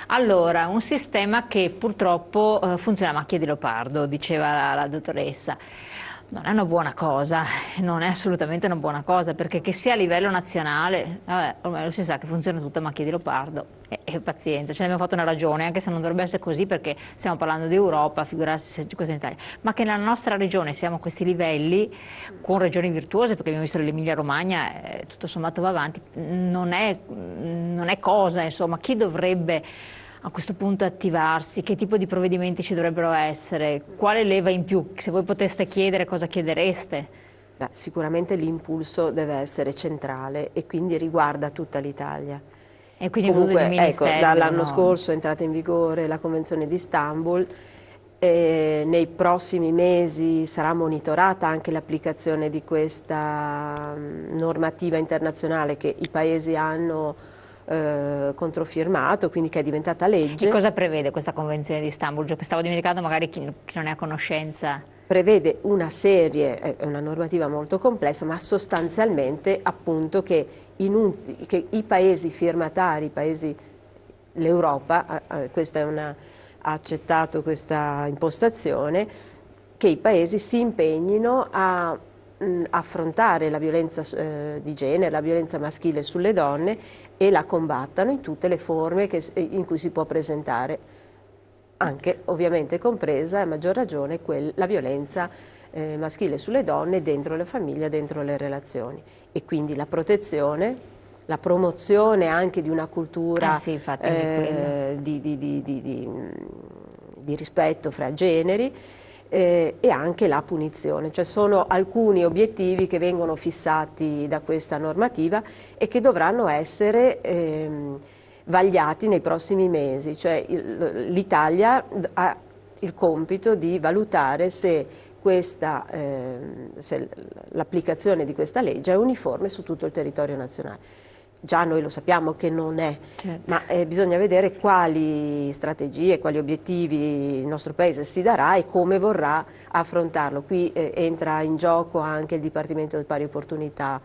Allora, un sistema che purtroppo funziona a macchia di leopardo, diceva la dottoressa. Non è una buona cosa, non è assolutamente una buona cosa, perché che sia a livello nazionale, vabbè, ormai lo si sa che funziona tutto a macchia di leopardo, e pazienza, ce ne abbiamo fatto una ragione, anche se non dovrebbe essere così, perché stiamo parlando di Europa, figurarsi se c'è cosa in Italia, ma che nella nostra regione siamo a questi livelli, con regioni virtuose, perché abbiamo visto l'Emilia Romagna, tutto sommato va avanti, non è cosa, insomma, chi dovrebbe a questo punto attivarsi? Che tipo di provvedimenti ci dovrebbero essere? Quale leva in più? Se voi poteste chiedere, cosa chiedereste? Beh, sicuramente l'impulso deve essere centrale e quindi riguarda tutta l'Italia. E quindi tutti i Comunque, ecco, ministeri dall'anno devono... scorso è entrata in vigore la Convenzione di Istanbul. Nei prossimi mesi sarà monitorata anche l'applicazione di questa normativa internazionale che i paesi hanno controfirmato, quindi che è diventata E legge. cosa prevede questa Convenzione di Istanbul? Stavo dimenticando magari chi non è a conoscenza. Prevede una serie, è una normativa molto complessa, ma sostanzialmente appunto che, che i paesi firmatari, l'Europa ha accettato questa impostazione, che i paesi si impegnino a affrontare la violenza di genere, la violenza maschile sulle donne e la combattano in tutte le forme in cui si può presentare, anche ovviamente compresa, a maggior ragione, la violenza maschile sulle donne dentro la famiglia, dentro le relazioni. E quindi la protezione, la promozione anche di una cultura Sì, infatti, anche quello. di rispetto fra generi e anche la punizione. Cioè sono alcuni obiettivi che vengono fissati da questa normativa e che dovranno essere vagliati nei prossimi mesi. Cioè l'Italia ha il compito di valutare se l'applicazione di questa legge è uniforme su tutto il territorio nazionale. Già noi lo sappiamo che non è, Certo. ma bisogna vedere quali strategie, quali obiettivi il nostro Paese si darà e come vorrà affrontarlo. Qui entra in gioco anche il Dipartimento delle Pari Opportunità,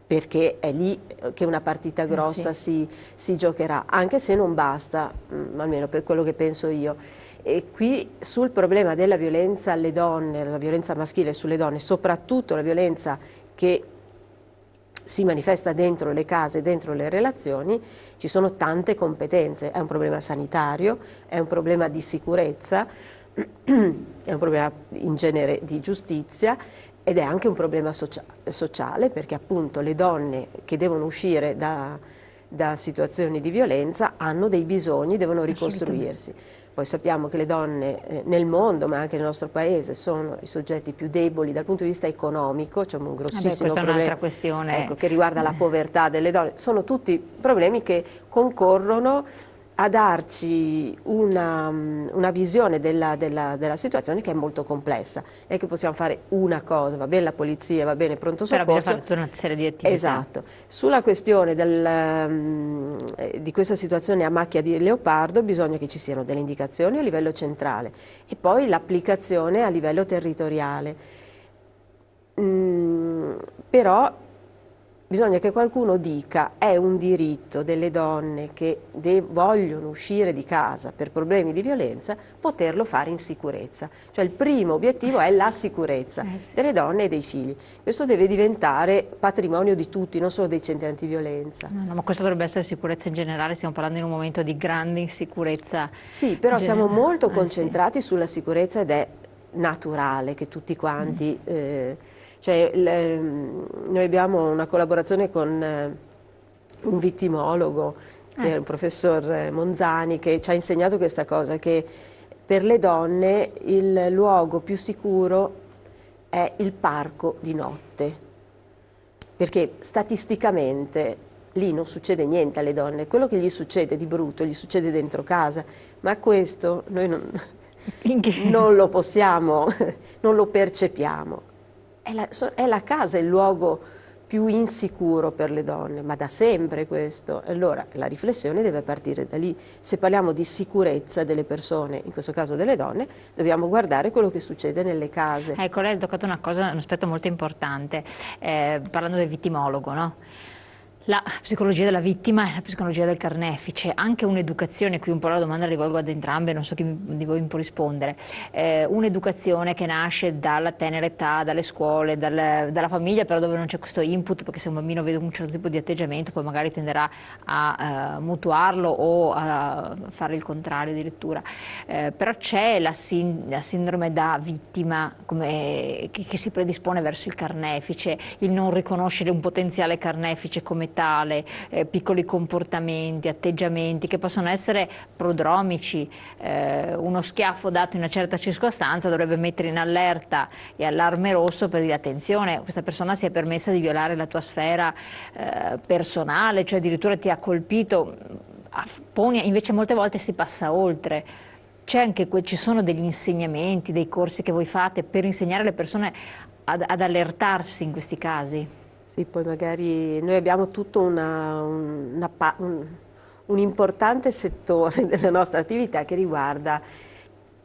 perché è lì che una partita grossa Sì. si giocherà, anche se non basta, almeno per quello che penso io. E qui sul problema della violenza alle donne, la violenza maschile sulle donne, soprattutto la violenza che si manifesta dentro le case, dentro le relazioni, ci sono tante competenze. È un problema sanitario, è un problema di sicurezza, è un problema in genere di giustizia ed è anche un problema sociale, perché appunto le donne che devono uscire da situazioni di violenza hanno dei bisogni, devono ricostruirsi. Poi sappiamo che le donne nel mondo, ma anche nel nostro paese, sono i soggetti più deboli dal punto di vista economico, c'è un grossissimo Questa è problema, un'altra questione. ecco, che riguarda la povertà delle donne. Sono tutti problemi che concorrono a darci una visione della situazione che è molto complessa. Non è che possiamo fare una cosa, va bene la polizia, va bene il pronto Però bisogna soccorso. fare tutta una serie di attività. Esatto. Sulla questione di questa situazione a macchia di leopardo bisogna che ci siano delle indicazioni a livello centrale e poi l'applicazione a livello territoriale. Però bisogna che qualcuno dica è un diritto delle donne che vogliono uscire di casa per problemi di violenza poterlo fare in sicurezza. Cioè il primo obiettivo è la sicurezza delle donne e dei figli. Questo deve diventare patrimonio di tutti, non solo dei centri antiviolenza. No, ma questo dovrebbe essere sicurezza in generale, stiamo parlando in un momento di grande insicurezza Sì, però siamo generale. molto Sì. concentrati sulla sicurezza ed è naturale che tutti quanti... Cioè, noi abbiamo una collaborazione con un vittimologo, che è il professor Monzani, che ci ha insegnato questa cosa, che per le donne il luogo più sicuro è il parco di notte, perché statisticamente lì non succede niente alle donne, quello che gli succede di brutto gli succede dentro casa, ma questo noi non lo possiamo, non lo percepiamo. È la casa il luogo più insicuro per le donne, ma da sempre questo. Allora la riflessione deve partire da lì. Se parliamo di sicurezza delle persone, in questo caso delle donne, dobbiamo guardare quello che succede nelle case. Ecco, lei ha toccato una cosa, un aspetto molto importante, parlando del vittimologo, no? La psicologia della vittima e la psicologia del carnefice, anche un'educazione, qui un po' la domanda la rivolgo ad entrambe, non so chi di voi mi può rispondere, un'educazione che nasce dalla tenera età, dalle scuole, dalla famiglia, però dove non c'è questo input, perché se un bambino vede un certo tipo di atteggiamento poi magari tenderà a mutuarlo o a fare il contrario addirittura. Però c'è la sindrome da vittima che si predispone verso il carnefice, il non riconoscere un potenziale carnefice come tale, piccoli comportamenti, atteggiamenti che possono essere prodromici. Uno schiaffo dato in una certa circostanza dovrebbe mettere in allerta e allarme rosso per dire attenzione, questa persona si è permessa di violare la tua sfera personale, cioè addirittura ti ha colpito, invece molte volte si passa oltre. C'è anche ci sono degli insegnamenti, dei corsi che voi fate per insegnare alle persone ad allertarsi in questi casi? Sì, poi magari noi abbiamo tutto un importante settore della nostra attività che riguarda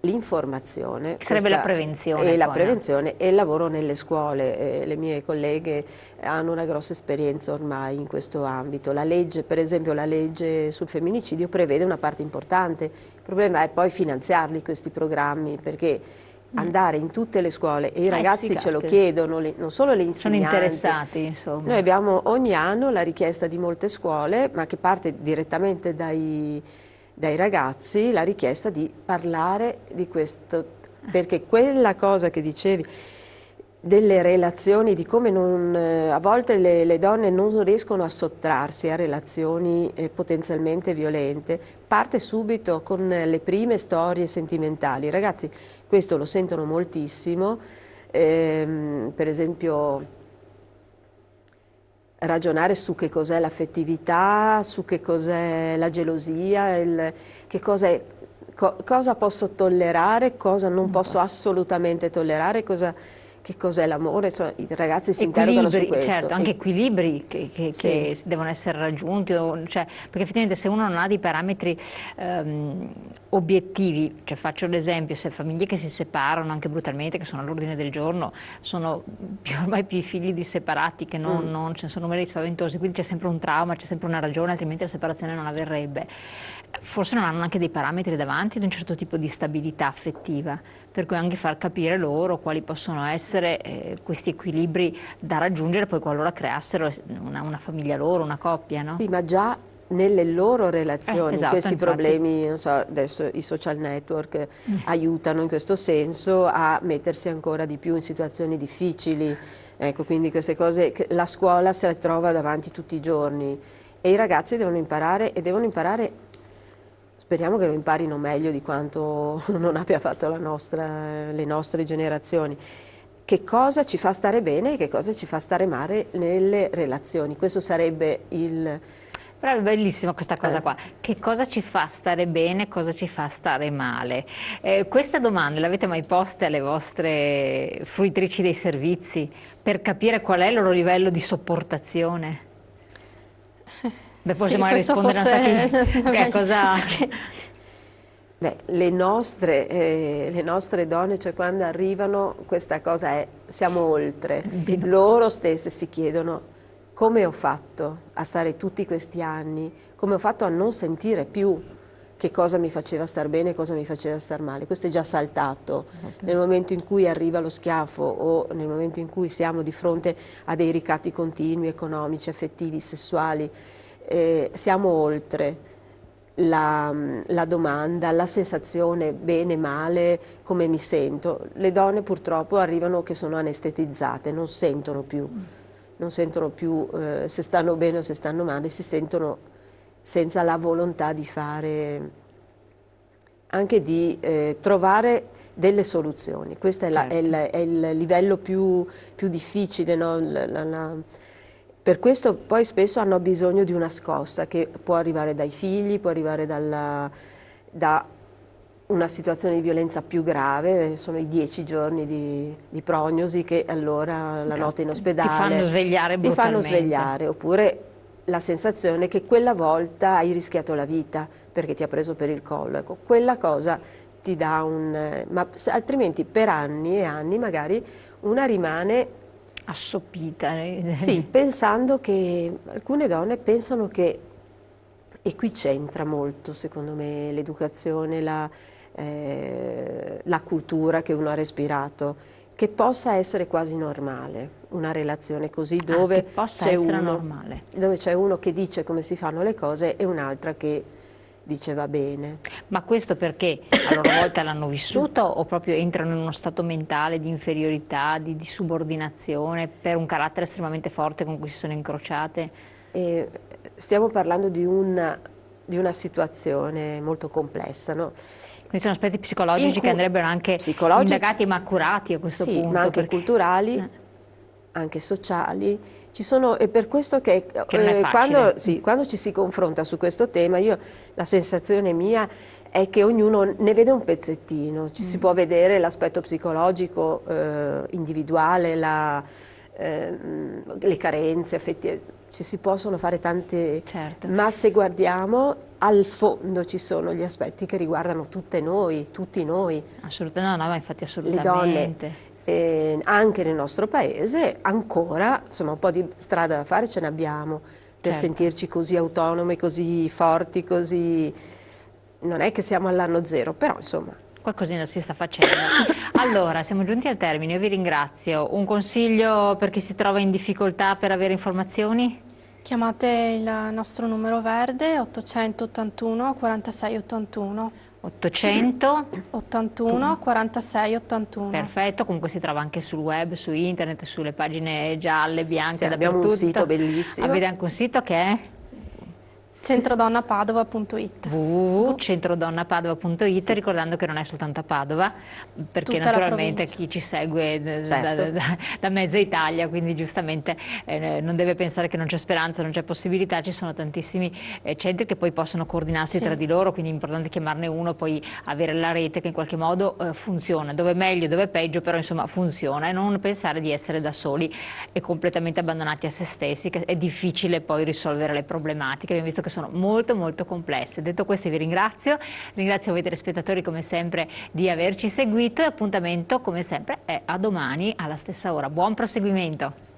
l'informazione. Che sarebbe la prevenzione. E la poi, prevenzione e il lavoro nelle scuole. Le mie colleghe hanno una grossa esperienza ormai in questo ambito. La legge, per esempio, la legge sul femminicidio prevede una parte importante. Il problema è poi finanziarli questi programmi, perché andare in tutte le scuole e i ragazzi sì, ce lo chiedono, non solo le insegnanti. Sono interessati, insomma. Noi abbiamo ogni anno la richiesta di molte scuole, ma che parte direttamente dai ragazzi, la richiesta di parlare di questo, perché quella cosa che dicevi delle relazioni, di come a volte le donne non riescono a sottrarsi a relazioni potenzialmente violente, parte subito con le prime storie sentimentali. I ragazzi questo lo sentono moltissimo, per esempio ragionare su che cos'è l'affettività, su che cos'è la gelosia, cosa posso tollerare, cosa non posso assolutamente tollerare, che cos'è l'amore, cioè, i ragazzi si interrogano su questo. Certo, anche equilibri che devono essere raggiunti, cioè, perché effettivamente se uno non ha dei parametri obiettivi, cioè faccio l'esempio, se famiglie che si separano anche brutalmente, che sono all'ordine del giorno, sono ormai più i figli di separati che non ce ne sono numeri spaventosi, quindi c'è sempre un trauma, c'è sempre una ragione, altrimenti la separazione non avverrebbe. Forse non hanno anche dei parametri davanti di un certo tipo di stabilità affettiva, per cui anche far capire loro quali possono essere questi equilibri da raggiungere poi qualora creassero una famiglia loro, una coppia, no? Sì, ma già nelle loro relazioni esatto, questi infatti. problemi, non so, adesso i social network aiutano in questo senso a mettersi ancora di più in situazioni difficili, ecco, quindi queste cose, la scuola se le trova davanti tutti i giorni e i ragazzi devono imparare speriamo che lo imparino meglio di quanto non abbia fatto le nostre generazioni. Che cosa ci fa stare bene e che cosa ci fa stare male nelle relazioni. Questo sarebbe il... Però è bellissima questa cosa qua. Che cosa ci fa stare bene, cosa ci fa stare male? Questa domanda l'avete mai poste alle vostre fruitrici dei servizi per capire qual è il loro livello di sopportazione? Beh, poi Sì, magari rispondere a che cosa... Beh, le nostre donne, cioè quando arrivano, questa cosa è, siamo oltre. Loro stesse si chiedono come ho fatto a stare tutti questi anni, come ho fatto a non sentire più che cosa mi faceva star bene e cosa mi faceva star male. Questo è già saltato. Nel momento in cui arriva lo schiaffo o nel momento in cui siamo di fronte a dei ricatti continui, economici, affettivi, sessuali, siamo oltre la domanda, la sensazione bene, male, come mi sento. Le donne purtroppo arrivano che sono anestetizzate, non sentono più se stanno bene o se stanno male, si sentono senza la volontà di fare, anche di trovare delle soluzioni. Questo è il livello più difficile, no? Per questo poi spesso hanno bisogno di una scossa che può arrivare dai figli, può arrivare da una situazione di violenza più grave, sono i 10 giorni di prognosi che allora la notte in ospedale ti fanno svegliare brutalmente. Ti fanno svegliare, oppure la sensazione che quella volta hai rischiato la vita perché ti ha preso per il collo. Ecco, quella cosa ti dà ma altrimenti per anni e anni magari una rimane assopita. Sì, pensando che alcune donne pensano che, e qui c'entra molto secondo me l'educazione, la cultura che uno ha respirato, che possa essere quasi normale una relazione così Che possa essere normale. dove c'è uno che dice come si fanno le cose e un'altra che dice va bene. Ma questo perché a loro volta l'hanno vissuto o proprio entrano in uno stato mentale di inferiorità, di subordinazione per un carattere estremamente forte con cui si sono incrociate? E stiamo parlando di una situazione molto complessa, no? Quindi sono aspetti psicologici che andrebbero anche psicologici, indagati ma curati a questo sì, punto. ma anche culturali, anche sociali. Ci sono, è per questo che, non è facile. quando ci si confronta su questo tema, la sensazione mia è che ognuno ne vede un pezzettino. Ci si può vedere l'aspetto psicologico individuale, le carenze affettive, ci si possono fare tante, Certo. ma se guardiamo al fondo ci sono gli aspetti che riguardano tutte noi, tutti noi. Assolutamente, no, ma infatti Le donne, assolutamente. anche nel nostro paese, ancora, insomma, un po' di strada da fare ce ne abbiamo per Certo. sentirci così autonome, così forti, così... Non è che siamo all'anno zero, però insomma... Qualcosina si sta facendo. Allora, siamo giunti al termine, io vi ringrazio. Un consiglio per chi si trova in difficoltà per avere informazioni? Chiamate il nostro numero verde 881 46 81. 800? 81 46 81. Perfetto, comunque si trova anche sul web, su internet, sulle pagine gialle, bianche, Sì, abbiamo un dappertutto. sito bellissimo. Avete anche un sito che è? Centrodonnapadova.it. www.centrodonnapadova.it, ricordando che non è soltanto a Padova, perché Tutta la naturalmente provincia. chi ci segue Certo. da mezza Italia, quindi giustamente non deve pensare che non c'è speranza, non c'è possibilità, ci sono tantissimi centri che poi possono coordinarsi Sì. tra di loro, quindi è importante chiamarne uno, poi avere la rete che in qualche modo funziona, dove è meglio, dove è peggio, però insomma funziona, e non pensare di essere da soli e completamente abbandonati a se stessi, che è difficile poi risolvere le problematiche, abbiamo visto che sono molto molto complesse. Detto questo vi ringrazio voi telespettatori come sempre di averci seguito, e appuntamento come sempre è a domani alla stessa ora. Buon proseguimento!